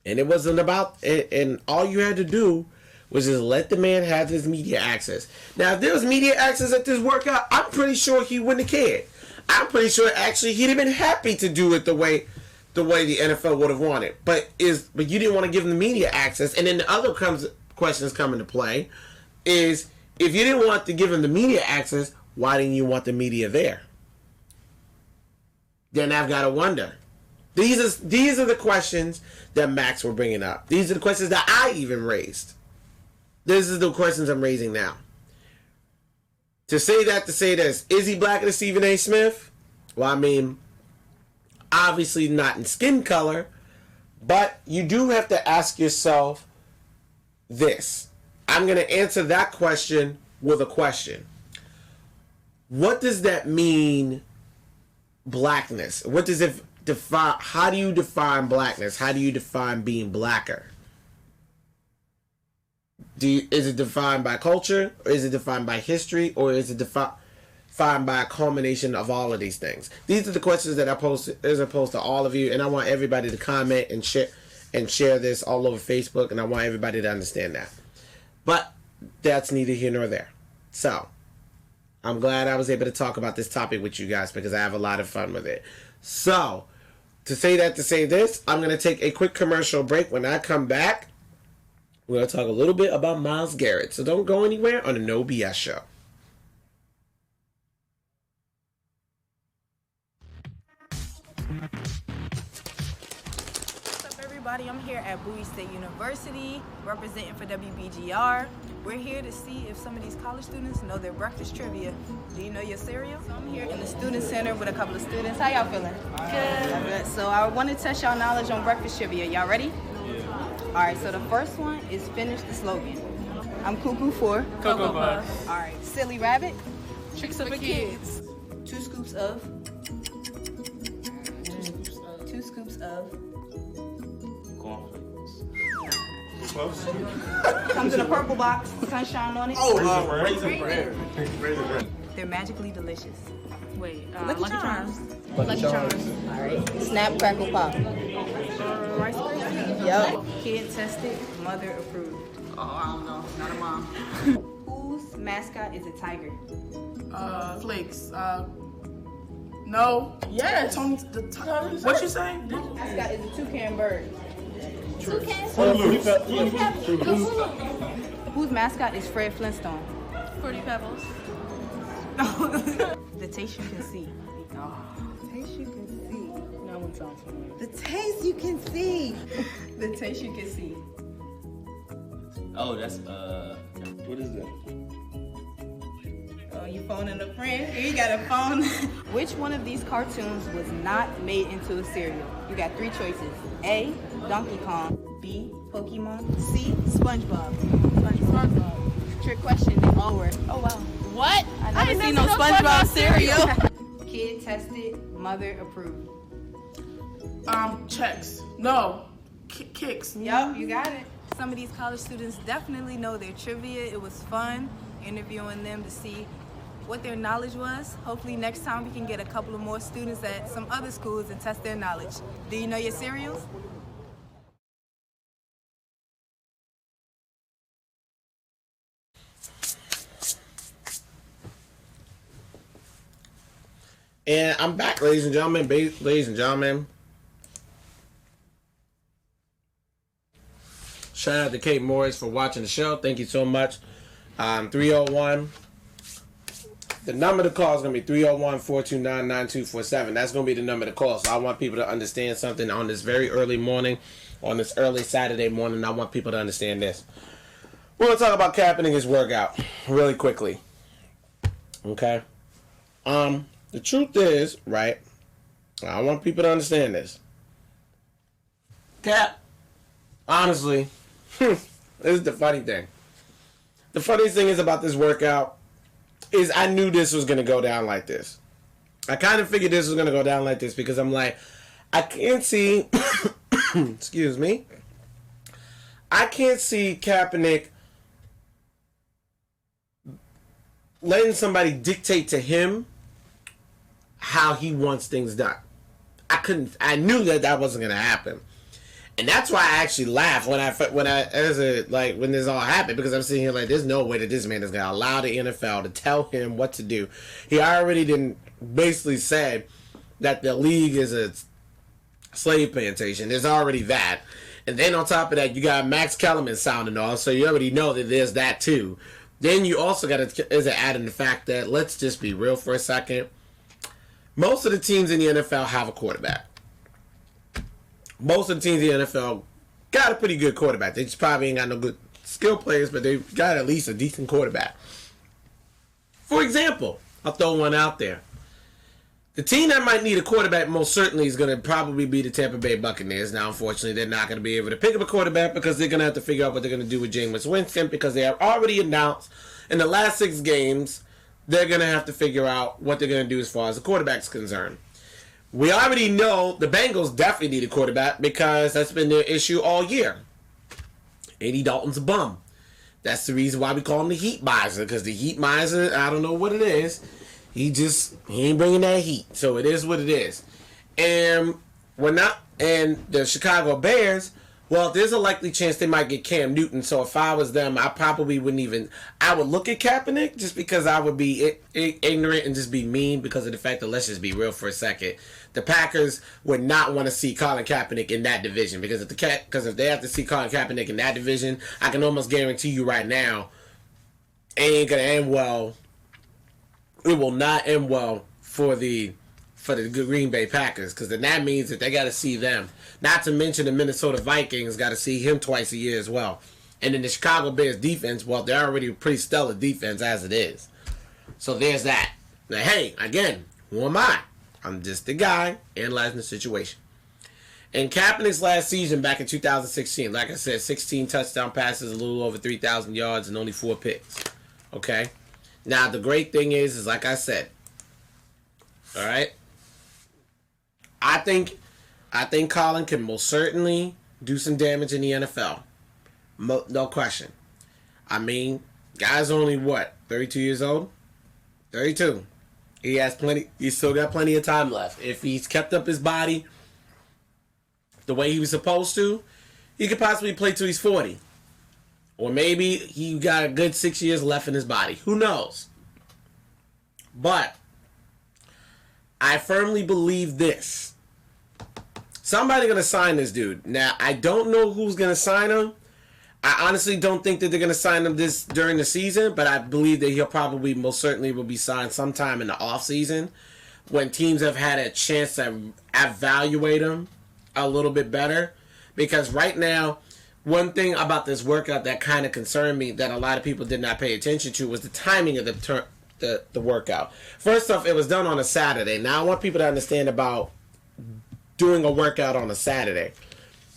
S2: And it wasn't about, and all you had to do was just let the man have his media access. Now, if there was media access at this workout, I'm pretty sure he wouldn't have cared. I'm pretty sure actually he'd have been happy to do it the way the NFL would have wanted. But you didn't want to give him the media access. And then the other questions come into play is, if you didn't want to give him the media access, why didn't you want the media there? Then I've got to wonder. These are the questions that Max were bringing up. These are the questions that I even raised. These are the questions I'm raising now. To say this, is he blacker than Stephen A. Smith? Well, I mean, obviously not in skin color, but you do have to ask yourself this. I'm going to answer that question with a question. What does that mean, blackness? What does it define? How do you define blackness? How do you define being blacker? Is it defined by culture, or is it defined by history, or is it defined by a culmination of all of these things? These are the questions that I pose to all of you, and I want everybody to comment and share this all over Facebook, and I want everybody to understand that. But that's neither here nor there. So I'm glad I was able to talk about this topic with you guys because I have a lot of fun with it. So to say this, I'm going to take a quick commercial break. When I come back, we're going to talk a little bit about Myles Garrett. So don't go anywhere on the No BS Show.
S3: What's up, everybody? I'm here at Bowie State University, representing for WBGR. We're here to see if some of these college students know their breakfast trivia. Do you know your cereal? So I'm here in the Student Center with a couple of students. How y'all feeling? Good. So I want to test y'all knowledge on breakfast trivia. Y'all ready? All right, so the first one is finish the slogan. I'm cuckoo for
S4: Cocoa Puffs.
S3: All right, silly rabbit.
S4: Tricks of the kids.
S3: 2 scoops of. 2 scoops of.
S6: Cornflakes.
S3: Comes in a purple box, sunshine on it.
S6: Raisin bread.
S3: They're magically delicious.
S4: Wait,
S3: Lucky Charms.
S4: Lucky Charms.
S3: All right, snap, crackle, pop.
S4: Rice Krispies.
S3: Yup. Kid tested, mother approved.
S4: Oh, I don't know. Not a mom.
S3: Whose mascot is a tiger?
S4: Flakes. No. Yes. Tony. What you saying?
S3: Mascot is a toucan bird. Whose mascot is Fred Flintstone?
S4: 40 Pebbles.
S3: The taste you can see.
S5: Taste you can see.
S3: No one sounds familiar.
S5: The taste you can see.
S3: The taste you can see.
S6: Oh, that's what is that?
S3: Oh, you phoning a friend? Here you got a phone. Which one of these cartoons was not made into a cereal? You got 3 choices. A, Donkey Kong. B, Pokemon. C, SpongeBob. SpongeBob. Trick question, they all were. Oh wow.
S4: What?
S3: I never seen no SpongeBob cereal. Kid tested, mother approved.
S4: Checks. No. Kicks.
S3: Yup, you got it. Some of these college students definitely know their trivia. It was fun interviewing them to see what their knowledge was. Hopefully next time we can get a couple of more students at some other schools and test their knowledge. Do you know your cereals?
S2: And I'm back, ladies and gentlemen. Shout out to Kate Morris for watching the show. Thank you so much. 301. The number to call is going to be 301-429-9247. That's going to be the number to call. So I want people to understand something on this very early morning, on this early Saturday morning. I want people to understand this. We're going to talk about Kaepernick's workout really quickly. Okay? The truth is, right, I want people to understand this. Cap, honestly, this is the funny thing. The funniest thing is about this workout is I knew this was going to go down like this. I kind of figured this was going to go down like this because I'm like, I can't see, excuse me, I can't see Kaepernick letting somebody dictate to him how he wants things done. I knew that wasn't going to happen. And that's why I actually laughed when this all happened, because I'm sitting here like, there's no way that this man is going to allow the NFL to tell him what to do. He already basically said that the league is a slave plantation. There's already that. And then on top of that, you got Max Kellerman sounding off, so you already know that there's that too. Then you also got to add in the fact that, let's just be real for a second, most of the teams in the NFL have a quarterback. Most of the teams in the NFL got a pretty good quarterback. They just probably ain't got no good skill players, but they've got at least a decent quarterback. For example, I'll throw one out there. The team that might need a quarterback most certainly is going to probably be the Tampa Bay Buccaneers. Now, unfortunately, they're not going to be able to pick up a quarterback because they're going to have to figure out what they're going to do with Jameis Winston, because they have already announced in the last 6 games they're going to have to figure out what they're going to do as far as the quarterback's concerned. We already know the Bengals definitely need a quarterback because that's been their issue all year. Andy Dalton's a bum. That's the reason why we call him the Heat Miser, because the Heat Miser, I don't know what it is. He ain't bringing that heat. So it is what it is. And the Chicago Bears, well, there's a likely chance they might get Cam Newton. So if I was them, I probably I would look at Kaepernick just because I would be ignorant and just be mean because of the fact that, let's just be real for a second, the Packers would not want to see Colin Kaepernick in that division, because if they have to see Colin Kaepernick in that division, I can almost guarantee you right now, it ain't going to end well. It will not end well for the Green Bay Packers, because then that means that they got to see them. Not to mention the Minnesota Vikings got to see him twice a year as well. And then the Chicago Bears defense, well, they're already a pretty stellar defense as it is. So there's that. Now, hey, again, who am I? I'm just the guy analyzing the situation. In Kaepernick's last season back in 2016, like I said, 16 touchdown passes, a little over 3,000 yards, and only 4 picks. Okay? Now, the great thing is like I said, all right, I think Colin can most certainly do some damage in the NFL. No question. I mean, guy's only, 32 years old? 32. He's still got plenty of time left. If he's kept up his body the way he was supposed to, he could possibly play till he's 40. Or maybe he got a good 6 years left in his body. Who knows? But I firmly believe this. Somebody's going to sign this dude. Now, I don't know who's going to sign him. I honestly don't think that they're going to sign him during the season, but I believe that he'll probably most certainly will be signed sometime in the offseason when teams have had a chance to evaluate him a little bit better. Because right now, one thing about this workout that kind of concerned me that a lot of people did not pay attention to was the timing of the workout. First off, it was done on a Saturday. Now, I want people to understand about doing a workout on a Saturday.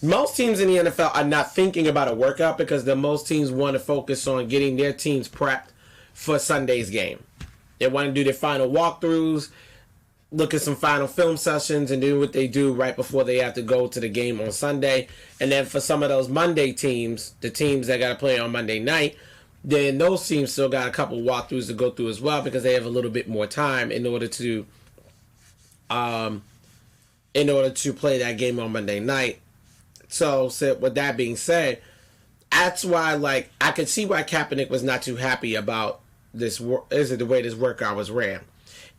S2: Most teams in the NFL are not thinking about a workout because most teams want to focus on getting their teams prepped for Sunday's game. They want to do their final walkthroughs, look at some final film sessions, and do what they do right before they have to go to the game on Sunday. And then for some of those Monday teams, the teams that got to play on Monday night, then those teams still got a couple walkthroughs to go through as well because they have a little bit more time in order to play that game on Monday night. So with that being said, that's why I could see why Kaepernick was not too happy about this. Is it the way this workout was ran?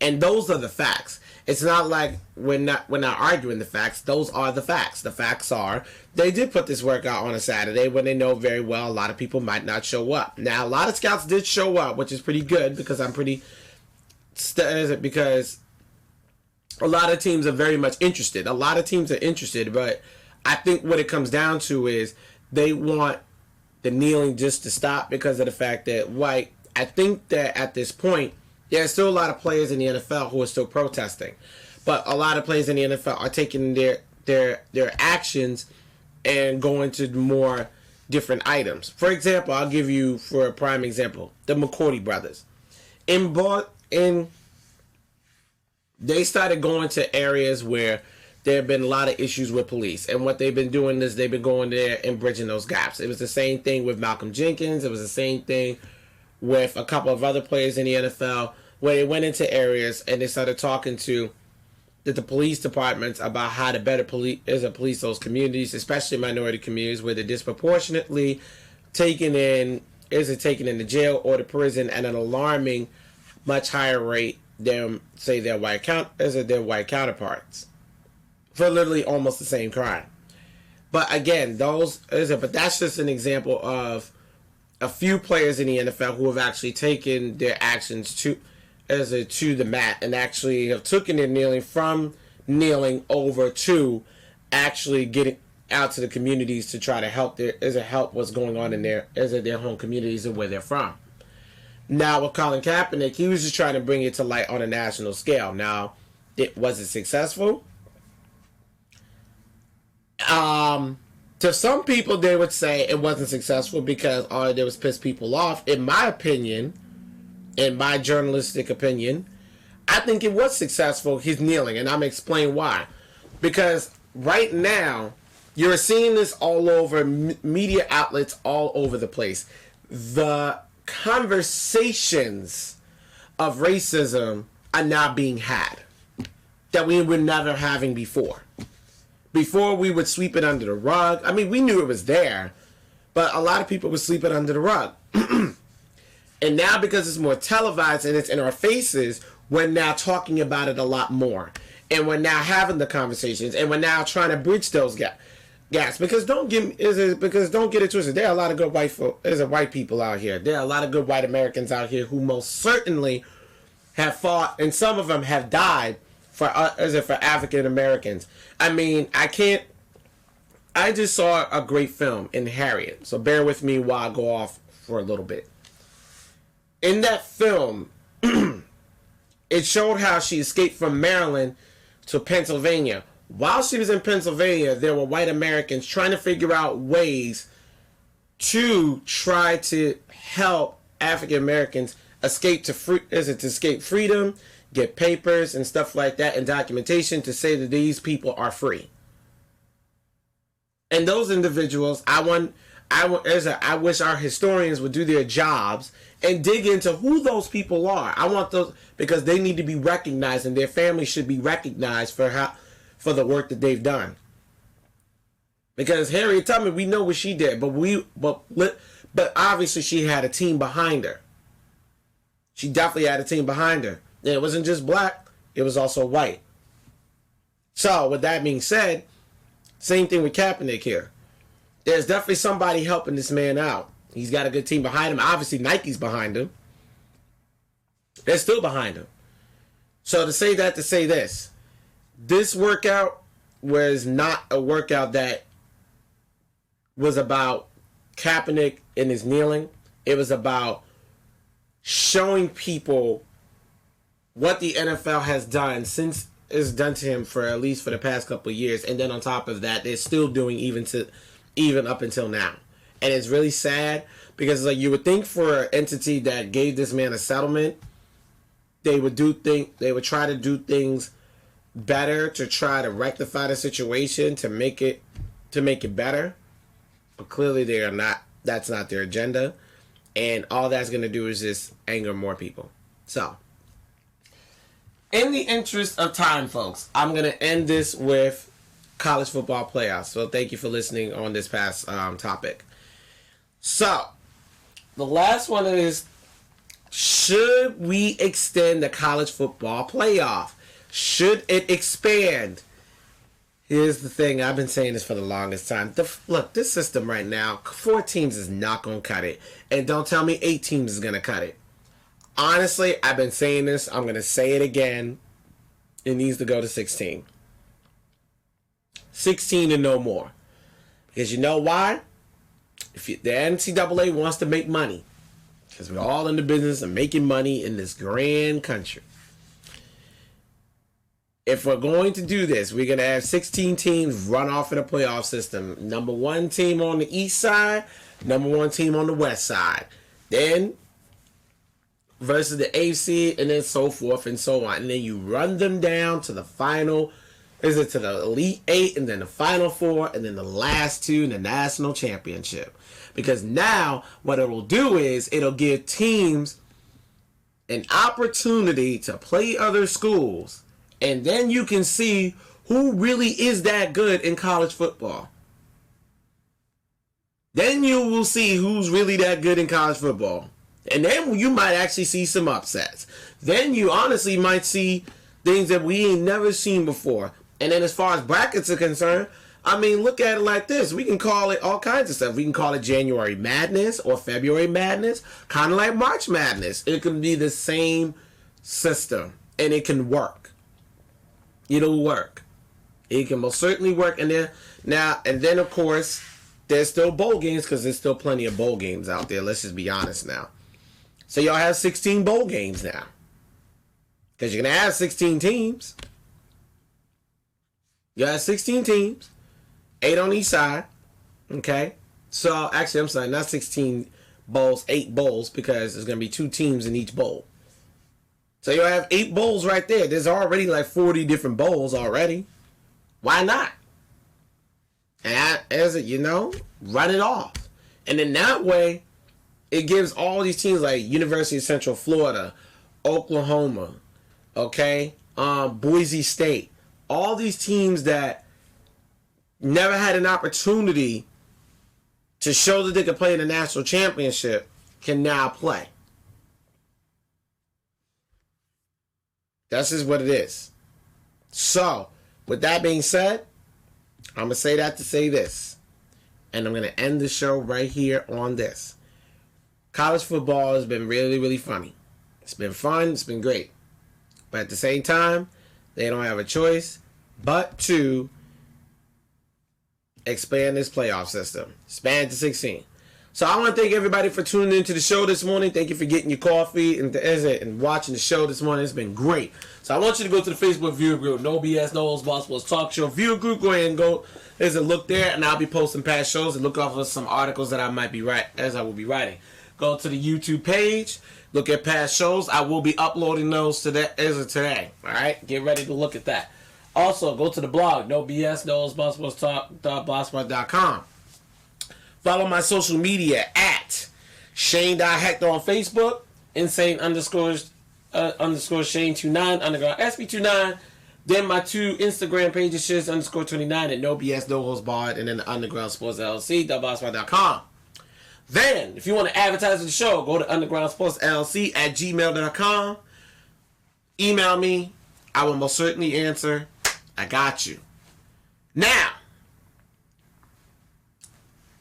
S2: And those are the facts. It's not like we're not arguing the facts. Those are the facts. The facts are they did put this workout on a Saturday when they know very well a lot of people might not show up. Now, a lot of scouts did show up, which is pretty good because because a lot of teams are very much interested. A lot of teams are interested, but I think what it comes down to is they want the kneeling just to stop because of the fact that I think that at this point, there's still a lot of players in the NFL who are still protesting. But a lot of players in the NFL are taking their actions and going to more different items. For example, I'll give you for a prime example, the McCourty brothers. They started going to areas where there have been a lot of issues with police. And what they've been doing is they've been going there and bridging those gaps. It was the same thing with Malcolm Jenkins. It was the same thing with a couple of other players in the NFL, where they went into areas and they started talking to the police departments about how to better police those communities, especially minority communities, where they're disproportionately taken in the jail or the prison at an alarming much higher rate than, say, their white counterparts for literally almost the same crime. But again, but that's just an example of a few players in the NFL who have actually taken their actions to the mat and actually have taken their kneeling from kneeling over to actually getting out to the communities to try to help what's going on in their home communities and where they're from. Now with Colin Kaepernick, he was just trying to bring it to light on a national scale. Now, was it successful? To some people, they would say it wasn't successful because all it did was piss people off. In my opinion, in my journalistic opinion, I think it was successful, his kneeling, and I'm going to explain why. Because right now, you're seeing this all over media outlets all over the place. The conversations of racism are now being had that we were never having before. Before, we would sweep it under the rug. I mean, we knew it was there, but a lot of people would sweep it under the rug. And now, because it's more televised and it's in our faces, we're now talking about it a lot more. And we're now having the conversations, and we're now trying to bridge those gaps. Because don't get it twisted. There are a lot of good white people out here. There are a lot of good white Americans out here who most certainly have fought, and some of them have died for African Americans. I mean, I just saw a great film in Harriet, so bear with me while I go off for a little bit. In that film, it showed how she escaped from Maryland to Pennsylvania. While she was in Pennsylvania, there were white Americans trying to figure out ways to try to help African Americans escape freedom, get papers and stuff like that, and documentation to say that these people are free. And those individuals, I wish our historians would do their jobs and dig into who those people are. I want those, because they need to be recognized, and their families should be recognized for the work that they've done. Because Harriet Tubman, we know what she did, but obviously she had a team behind her. She definitely had a team behind her. And it wasn't just black, it was also white. So, with that being said, same thing with Kaepernick here. There's definitely somebody helping this man out. He's got a good team behind him. Obviously, Nike's behind him. They're still behind him. So to say this. This workout was not a workout that was about Kaepernick and his kneeling. It was about showing people what the NFL has done since it's done to him for at least for the past couple of years. And then on top of that, they're still doing even up until now. And it's really sad because you would think for an entity that gave this man a settlement, they would try to do things better to try to rectify the situation, to make it better. But clearly they are not. That's not their agenda. And all that's going to do is just anger more people. So, in the interest of time, folks, I'm going to end this with college football playoffs. So thank you for listening on this past topic. So, the last one is, should we extend the college football playoff? Should it expand? Here's the thing. I've been saying this for the longest time. Look, this system right now, 4 teams is not going to cut it. And don't tell me 8 teams is going to cut it. Honestly, I've been saying this. I'm going to say it again. It needs to go to 16. 16 and no more. Because you know why? The NCAA wants to make money. Because we're all in the business of making money in this grand country. If we're going to do this, we're going to have 16 teams run off in a playoff system. Number 1 team on the east side, number 1 team on the west side. Then versus the AFC, and then so forth and so on. And then you run them down to the final Is it to the Elite Eight and then the Final Four and then the last two in the national championship? Because now what it'll do is it'll give teams an opportunity to play other schools, and then you can see who really is that good in college football. Then you will see who's really that good in college football. And then you might actually see some upsets. Then you honestly might see things that we ain't never seen before. And then as far as brackets are concerned, I mean, look at it like this. We can call it all kinds of stuff. We can call it January Madness or February Madness, kind of like March Madness. It can be the same system, and it can work. It'll work. It can most certainly work. And then of course, there's still bowl games because there's still plenty of bowl games out there. Let's just be honest now. So y'all have 16 bowl games now. Because you're going to have 16 teams. You have 16 teams. 8 on each side. Okay? So, actually, I'm sorry. Not 16 bowls. 8 bowls. Because there's going to be 2 teams in each bowl. So you'll have 8 bowls right there. There's already like 40 different bowls already. Why not? And as it, run it off. And then that way, it gives all these teams like University of Central Florida, Oklahoma, okay, Boise State, all these teams that never had an opportunity to show that they could play in the national championship can now play. That's just what it is. So, with that being said, I'm going to say that to say this. And I'm going to end the show right here on this. College football has been really, really funny. It's been fun. It's been great. But at the same time, they don't have a choice but to expand this playoff system. Expand to 16. So I want to thank everybody for tuning into the show this morning. Thank you for getting your coffee and watching the show this morning. It's been great. So I want you to go to the Facebook viewer group, No BS, No Holds Barred Sports Talk Show viewer group. Go ahead and go. There's a look there, and I'll be posting past shows and look off of some articles that I might be I will be writing. Go to the YouTube page, look at past shows. I will be uploading those today. All right, get ready to look at that. Also, go to the blog, No BS, No Holds Barred Sports Talk.blogspot.com. Follow my social media at Shane.Hector on Facebook, Insane _ Shane29, underground SB29. Then my 2 Instagram pages, Shiz_29 and No BS, No Holds Barred, and then the Underground Sports LLC.blogspot.com. Then, if you want to advertise the show, go to Underground Sports LLC at gmail.com. Email me. I will most certainly answer. I got you. Now,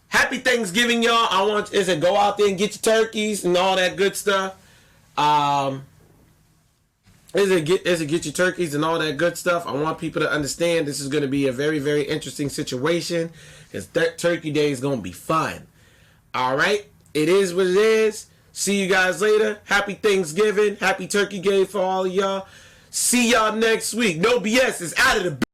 S2: happy Thanksgiving, y'all. I want you to go out there and get your turkeys and all that good stuff. Get your turkeys and all that good stuff. I want people to understand this is going to be a very, very interesting situation. Because Turkey Day is going to be fun. All right? It is what it is. See you guys later. Happy Thanksgiving. Happy Turkey Day for all of y'all. See y'all next week. No BS is out of the